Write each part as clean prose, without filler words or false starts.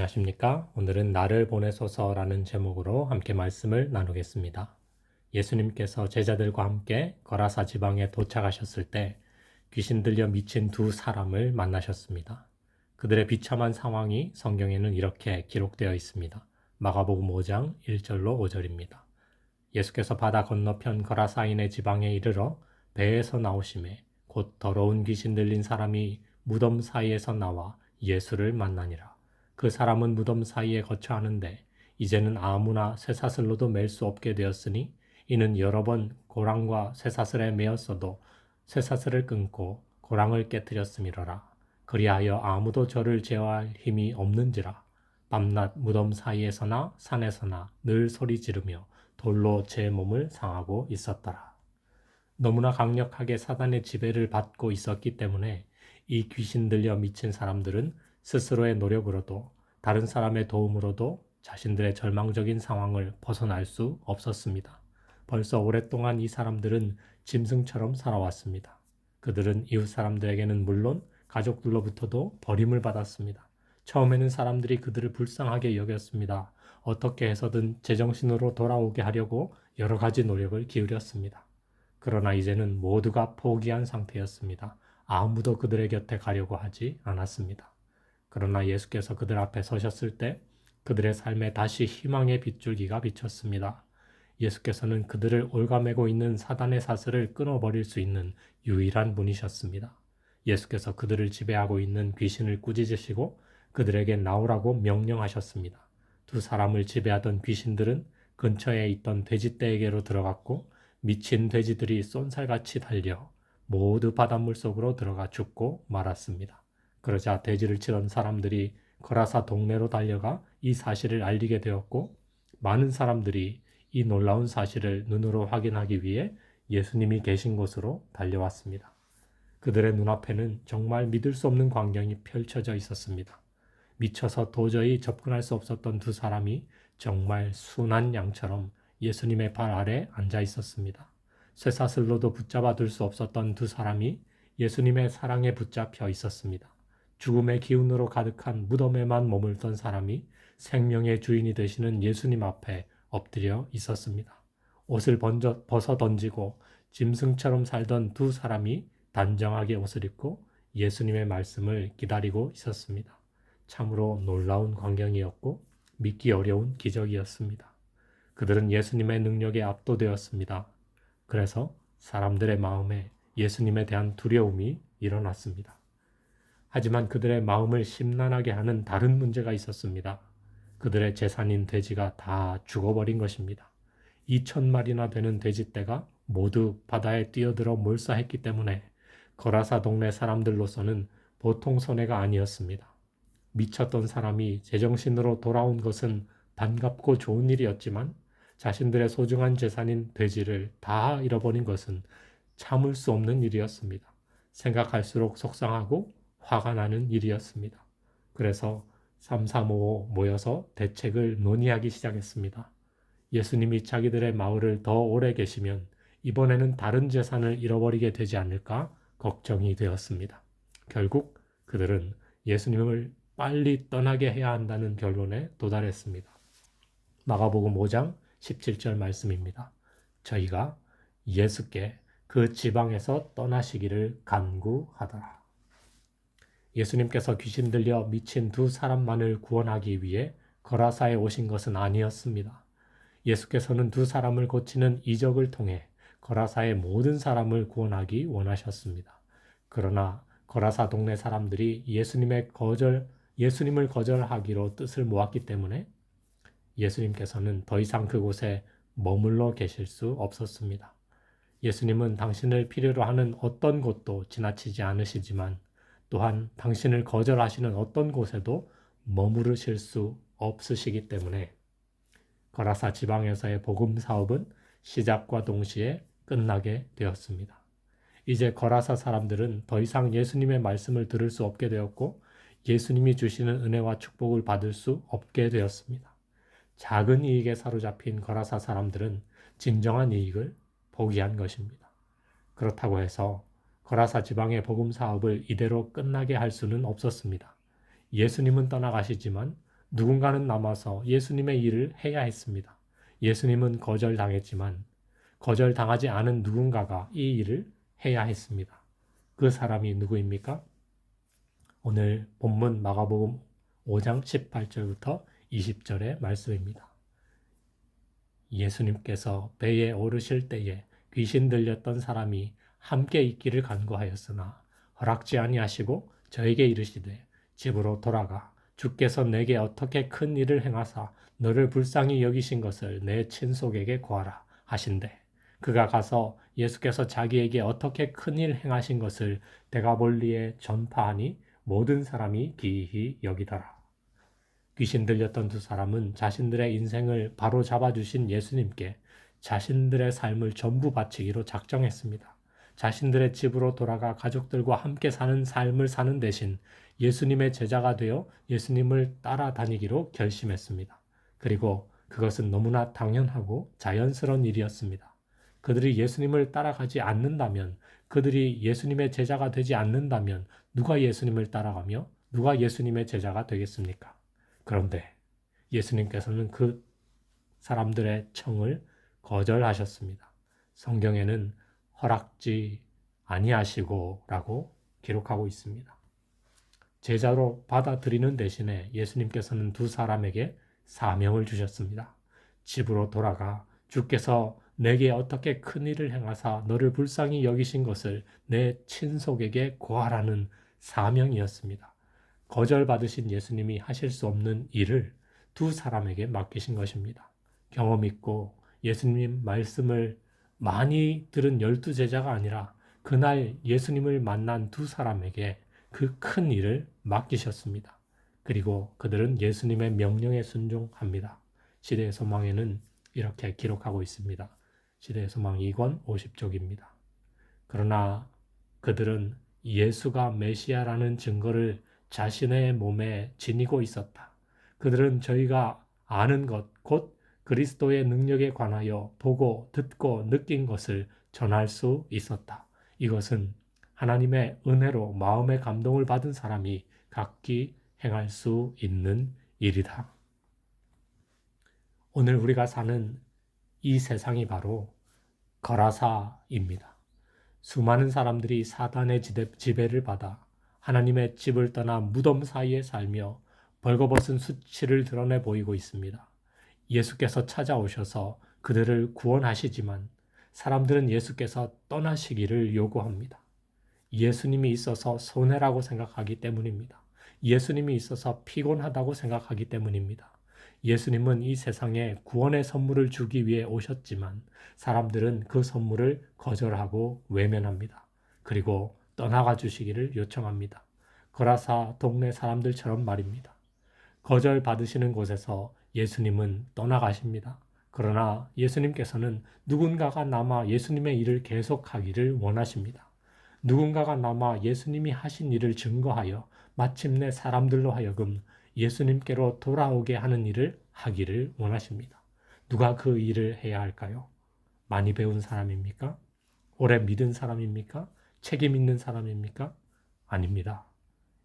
안녕하십니까? 오늘은 나를 보내소서라는 제목으로 함께 말씀을 나누겠습니다. 예수님께서 제자들과 함께 거라사 지방에 도착하셨을 때 귀신 들려 미친 두 사람을 만나셨습니다. 그들의 비참한 상황이 성경에는 이렇게 기록되어 있습니다. 마가복음 5장 1절로 5절입니다. 예수께서 바다 건너편 거라사인의 지방에 이르러 배에서 나오심에 곧 더러운 귀신 들린 사람이 무덤 사이에서 나와 예수를 만나니라. 그 사람은 무덤 사이에 거처하는데 이제는 아무나 쇠사슬로도 맬 수 없게 되었으니 이는 여러 번 고랑과 쇠사슬에 매었어도 쇠사슬을 끊고 고랑을 깨뜨렸음이로라. 그리하여 아무도 저를 제어할 힘이 없는지라. 밤낮 무덤 사이에서나 산에서나 늘 소리 지르며 돌로 제 몸을 상하고 있었더라. 너무나 강력하게 사단의 지배를 받고 있었기 때문에 이 귀신 들려 미친 사람들은 스스로의 노력으로도 다른 사람의 도움으로도 자신들의 절망적인 상황을 벗어날 수 없었습니다. 벌써 오랫동안 이 사람들은 짐승처럼 살아왔습니다. 그들은 이웃 사람들에게는 물론 가족들로부터도 버림을 받았습니다. 처음에는 사람들이 그들을 불쌍하게 여겼습니다. 어떻게 해서든 제정신으로 돌아오게 하려고 여러 가지 노력을 기울였습니다. 그러나 이제는 모두가 포기한 상태였습니다. 아무도 그들의 곁에 가려고 하지 않았습니다. 그러나 예수께서 그들 앞에 서셨을 때 그들의 삶에 다시 희망의 빗줄기가 비쳤습니다. 예수께서는 그들을 올가매고 있는 사단의 사슬을 끊어버릴 수 있는 유일한 분이셨습니다. 예수께서 그들을 지배하고 있는 귀신을 꾸짖으시고 그들에게 나오라고 명령하셨습니다. 두 사람을 지배하던 귀신들은 근처에 있던 돼지떼에게로 들어갔고 미친 돼지들이 쏜살같이 달려 모두 바닷물 속으로 들어가 죽고 말았습니다. 그러자 돼지를 치던 사람들이 거라사 동네로 달려가 이 사실을 알리게 되었고 많은 사람들이 이 놀라운 사실을 눈으로 확인하기 위해 예수님이 계신 곳으로 달려왔습니다. 그들의 눈앞에는 정말 믿을 수 없는 광경이 펼쳐져 있었습니다. 미쳐서 도저히 접근할 수 없었던 두 사람이 정말 순한 양처럼 예수님의 발 아래 앉아 있었습니다. 쇠사슬로도 붙잡아 둘 수 없었던 두 사람이 예수님의 사랑에 붙잡혀 있었습니다. 죽음의 기운으로 가득한 무덤에만 머물던 사람이 생명의 주인이 되시는 예수님 앞에 엎드려 있었습니다. 옷을 벗어 던지고 짐승처럼 살던 두 사람이 단정하게 옷을 입고 예수님의 말씀을 기다리고 있었습니다. 참으로 놀라운 광경이었고 믿기 어려운 기적이었습니다. 그들은 예수님의 능력에 압도되었습니다. 그래서 사람들의 마음에 예수님에 대한 두려움이 일어났습니다. 하지만 그들의 마음을 심란하게 하는 다른 문제가 있었습니다. 그들의 재산인 돼지가 다 죽어버린 것입니다. 2,000마리나 되는 돼지떼가 모두 바다에 뛰어들어 몰사했기 때문에 거라사 동네 사람들로서는 보통 손해가 아니었습니다. 미쳤던 사람이 제정신으로 돌아온 것은 반갑고 좋은 일이었지만 자신들의 소중한 재산인 돼지를 다 잃어버린 것은 참을 수 없는 일이었습니다. 생각할수록 속상하고 화가 나는 일이었습니다. 그래서 삼삼오오 모여서 대책을 논의하기 시작했습니다. 예수님이 자기들의 마을을 더 오래 계시면 이번에는 다른 재산을 잃어버리게 되지 않을까 걱정이 되었습니다. 결국 그들은 예수님을 빨리 떠나게 해야 한다는 결론에 도달했습니다. 마가복음 5장 17절 말씀입니다. 저희가 예수께 그 지방에서 떠나시기를 간구하더라. 예수님께서 귀신 들려 미친 두 사람만을 구원하기 위해 거라사에 오신 것은 아니었습니다. 예수께서는 두 사람을 고치는 이적을 통해 거라사의 모든 사람을 구원하기 원하셨습니다. 그러나 거라사 동네 사람들이 예수님을 거절하기로 뜻을 모았기 때문에 예수님께서는 더 이상 그곳에 머물러 계실 수 없었습니다. 예수님은 당신을 필요로 하는 어떤 곳도 지나치지 않으시지만 또한 당신을 거절하시는 어떤 곳에도 머무르실 수 없으시기 때문에 거라사 지방에서의 복음 사업은 시작과 동시에 끝나게 되었습니다. 이제 거라사 사람들은 더 이상 예수님의 말씀을 들을 수 없게 되었고 예수님이 주시는 은혜와 축복을 받을 수 없게 되었습니다. 작은 이익에 사로잡힌 거라사 사람들은 진정한 이익을 포기한 것입니다. 그렇다고 해서 거라사 지방의 복음 사업을 이대로 끝나게 할 수는 없었습니다. 예수님은 떠나가시지만 누군가는 남아서 예수님의 일을 해야 했습니다. 예수님은 거절당했지만 거절당하지 않은 누군가가 이 일을 해야 했습니다. 그 사람이 누구입니까? 오늘 본문 마가복음 5장 18절부터 20절의 말씀입니다. 예수님께서 배에 오르실 때에 귀신 들렸던 사람이 함께 있기를 간구하였으나 허락지 아니하시고 저에게 이르시되 집으로 돌아가 주께서 내게 어떻게 큰 일을 행하사 너를 불쌍히 여기신 것을 내 친속에게 고하라 하신대. 그가 가서 예수께서 자기에게 어떻게 큰 일 행하신 것을 데가볼리에 전파하니 모든 사람이 기이히 여기더라. 귀신 들렸던 두 사람은 자신들의 인생을 바로 잡아주신 예수님께 자신들의 삶을 전부 바치기로 작정했습니다. 자신들의 집으로 돌아가 가족들과 함께 사는 삶을 사는 대신 예수님의 제자가 되어 예수님을 따라다니기로 결심했습니다. 그리고 그것은 너무나 당연하고 자연스러운 일이었습니다. 그들이 예수님을 따라가지 않는다면, 그들이 예수님의 제자가 되지 않는다면 누가 예수님을 따라가며 누가 예수님의 제자가 되겠습니까? 그런데 예수님께서는 그 사람들의 청을 거절하셨습니다. 성경에는 허락지 아니하시고 라고 기록하고 있습니다. 제자로 받아들이는 대신에 예수님께서는 두 사람에게 사명을 주셨습니다. 집으로 돌아가 주께서 내게 어떻게 큰 일을 행하사 너를 불쌍히 여기신 것을 내 친속에게 고하라는 사명이었습니다. 거절받으신 예수님이 하실 수 없는 일을 두 사람에게 맡기신 것입니다. 경험 있고 예수님 말씀을 많이 들은 12제자가 아니라 그날 예수님을 만난 두 사람에게 그 큰 일을 맡기셨습니다. 그리고 그들은 예수님의 명령에 순종합니다. 시대의 소망에는 이렇게 기록하고 있습니다. 시대의 소망 2권 50쪽입니다. 그러나 그들은 예수가 메시아라는 증거를 자신의 몸에 지니고 있었다. 그들은 저희가 아는 것, 곧 그리스도의 능력에 관하여 보고 듣고 느낀 것을 전할 수 있었다. 이것은 하나님의 은혜로 마음의 감동을 받은 사람이 각기 행할 수 있는 일이다. 오늘 우리가 사는 이 세상이 바로 거라사입니다. 수많은 사람들이 사단의 지배를 받아 하나님의 집을 떠나 무덤 사이에 살며 벌거벗은 수치를 드러내 보이고 있습니다. 예수께서 찾아오셔서 그들을 구원하시지만 사람들은 예수께서 떠나시기를 요구합니다. 예수님이 있어서 손해라고 생각하기 때문입니다. 예수님이 있어서 피곤하다고 생각하기 때문입니다. 예수님은 이 세상에 구원의 선물을 주기 위해 오셨지만 사람들은 그 선물을 거절하고 외면합니다. 그리고 떠나가 주시기를 요청합니다. 거라사 동네 사람들처럼 말입니다. 거절 받으시는 곳에서 예수님은 떠나가십니다. 그러나 예수님께서는 누군가가 남아 예수님의 일을 계속하기를 원하십니다. 누군가가 남아 예수님이 하신 일을 증거하여 마침내 사람들로 하여금 예수님께로 돌아오게 하는 일을 하기를 원하십니다. 누가 그 일을 해야 할까요? 많이 배운 사람입니까? 오래 믿은 사람입니까? 책임 있는 사람입니까? 아닙니다.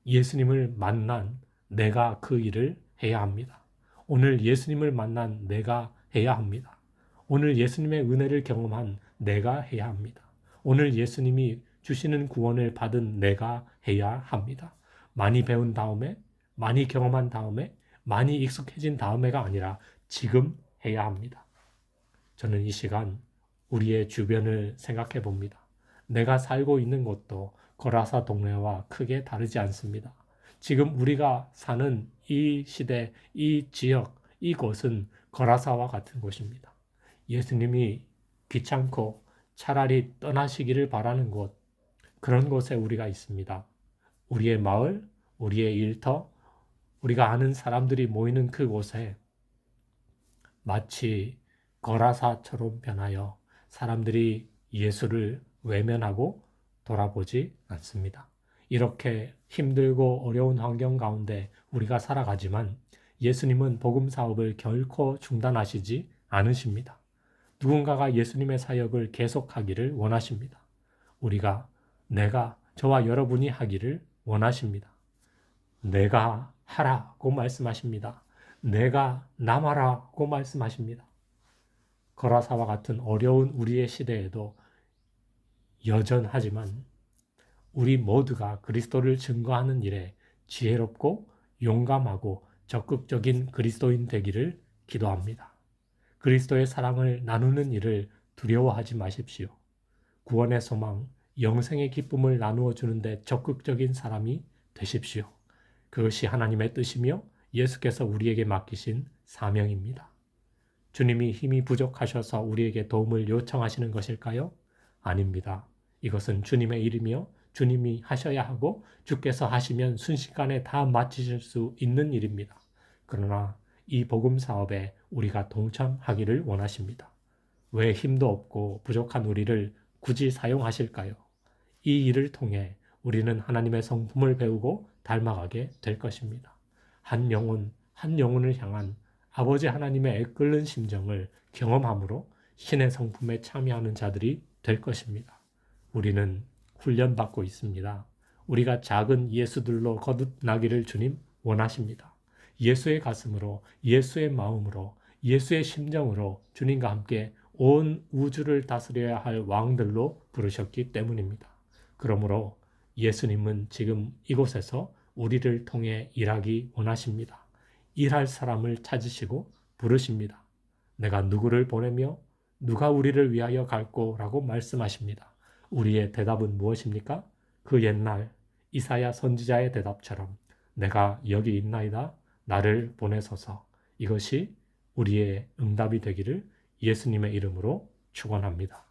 예수님을 만난 내가 그 일을 해야 합니다. 오늘 예수님을 만난 내가 해야 합니다. 오늘 예수님의 은혜를 경험한 내가 해야 합니다. 오늘 예수님이 주시는 구원을 받은 내가 해야 합니다. 많이 배운 다음에, 많이 경험한 다음에, 많이 익숙해진 다음에가 아니라 지금 해야 합니다. 저는 이 시간 우리의 주변을 생각해 봅니다. 내가 살고 있는 곳도 거라사 동네와 크게 다르지 않습니다. 지금 우리가 사는 이 시대, 이 지역, 이곳은 거라사와 같은 곳입니다. 예수님이 귀찮고 차라리 떠나시기를 바라는 곳, 그런 곳에 우리가 있습니다. 우리의 마을, 우리의 일터, 우리가 아는 사람들이 모이는 그곳에 마치 거라사처럼 변하여 사람들이 예수를 외면하고 돌아보지 않습니다. 이렇게 힘들고 어려운 환경 가운데 우리가 살아가지만 예수님은 복음 사업을 결코 중단하시지 않으십니다. 누군가가 예수님의 사역을 계속하기를 원하십니다. 내가, 저와 여러분이 하기를 원하십니다. 내가 하라고 말씀하십니다. 내가 남아라고 말씀하십니다. 거라사와 같은 어려운 우리의 시대에도 여전하지만 우리 모두가 그리스도를 증거하는 일에 지혜롭고 용감하고 적극적인 그리스도인 되기를 기도합니다. 그리스도의 사랑을 나누는 일을 두려워하지 마십시오. 구원의 소망, 영생의 기쁨을 나누어 주는데 적극적인 사람이 되십시오. 그것이 하나님의 뜻이며 예수께서 우리에게 맡기신 사명입니다. 주님이 힘이 부족하셔서 우리에게 도움을 요청하시는 것일까요? 아닙니다. 이것은 주님의 일이며 주님이 하셔야 하고 주께서 하시면 순식간에 다 마치실 수 있는 일입니다. 그러나 이 복음 사업에 우리가 동참하기를 원하십니다. 왜 힘도 없고 부족한 우리를 굳이 사용하실까요? 이 일을 통해 우리는 하나님의 성품을 배우고 닮아가게 될 것입니다. 한 영혼을 향한 아버지 하나님의 애끓는 심정을 경험함으로 신의 성품에 참여하는 자들이 될 것입니다. 우리는 훈련받고 있습니다. 우리가 작은 예수들로 거듭나기를 주님 원하십니다. 예수의 가슴으로, 예수의 마음으로, 예수의 심정으로 주님과 함께 온 우주를 다스려야 할 왕들로 부르셨기 때문입니다. 그러므로 예수님은 지금 이곳에서 우리를 통해 일하기 원하십니다. 일할 사람을 찾으시고 부르십니다. 내가 누구를 보내며 누가 우리를 위하여 갈꼬라고 말씀하십니다. 우리의 대답은 무엇입니까? 그 옛날 이사야 선지자의 대답처럼 내가 여기 있나이다. 나를 보내소서. 이것이 우리의 응답이 되기를 예수님의 이름으로 축원합니다.